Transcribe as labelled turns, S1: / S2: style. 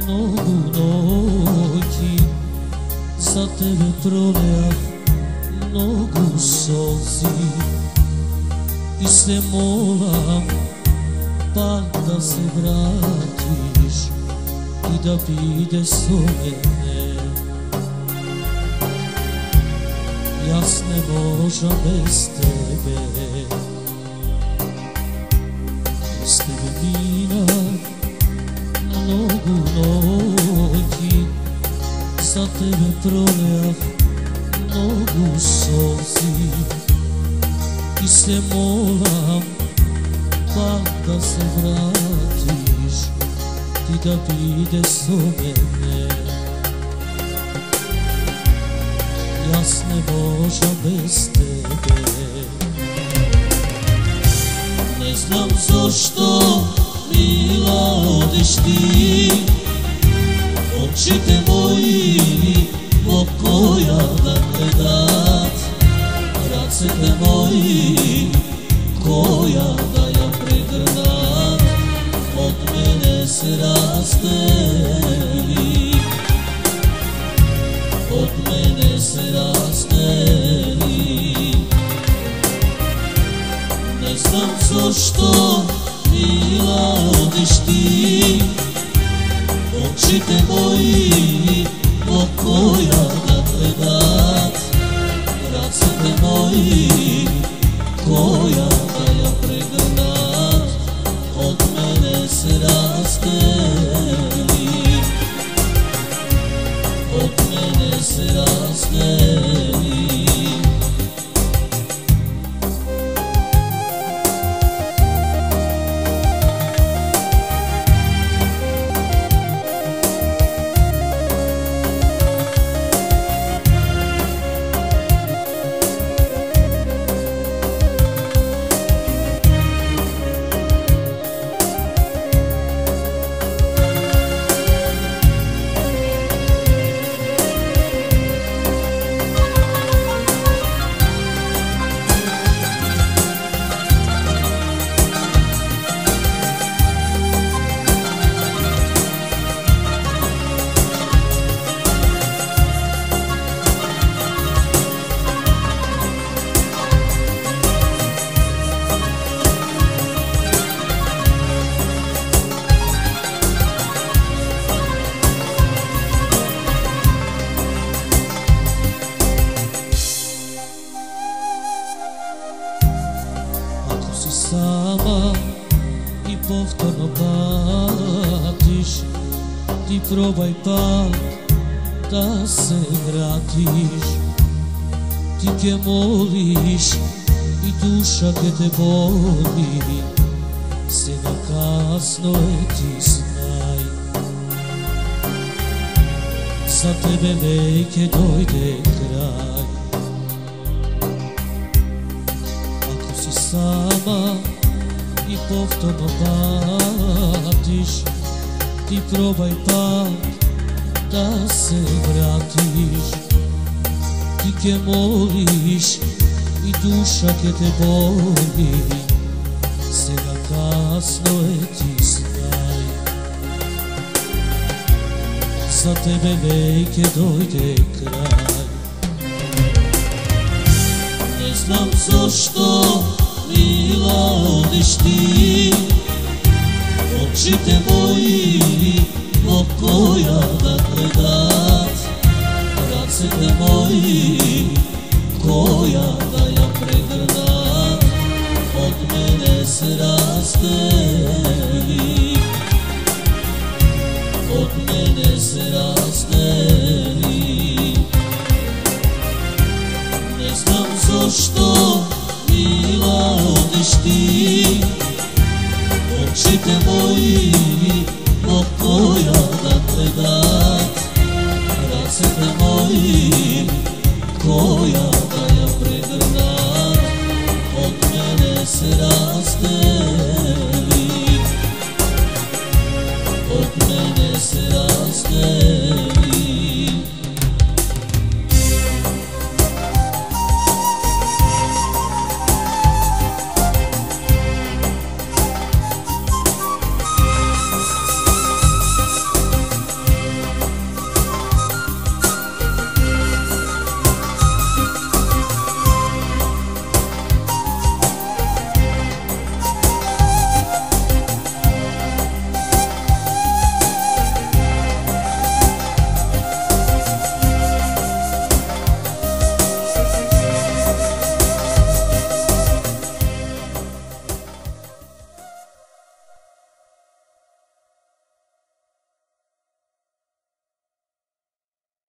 S1: Mnogu noći za tebe prolejah mnogu solzi i se molam pa da se vratiš i da bide so mene. Jas ne možem bez tebe, bez tebe mina mnogu noći za tebe prolejah mnogu solzi i se molam pa da se vratiš ti da bide so mene. Jas ne možem bez tebe. Ne znam zašto mila odeš ti, očite moji mokoja da gledat, racete moji koja da ja pregrnat, od mene se rasteli, od mene se rasteli. Ne znam zašto mila odeš ti, očite moji mokoja da gledat, racete moji koja da ja pregrnat, od mene se rasteli, od mene se rasteli. Sama i povtorno patiš, ti probaj pak da se vratiš. Ti ke moliš i duša ke te boli, sada kasno je ti znaj. Za tebe veke dojde kraj. Sama i povtorno patiš, ti probaj pak da se vratiš. Ti ke moliš i duša ke te boli, sada kasno je ti znaj. Za tebe veke dojde kraj. Ne znam zašto mila odeš ti, očite moji mokoja da gledat, racete moji koja da ja pregrnat, od mene se rasteli, od mene se rasteli. Ne znam zašto mila odeš ti, očite moji mokoja da gledat, racete moji koja da ja pregrnat, od mene se rasteli, od mene se rasteli.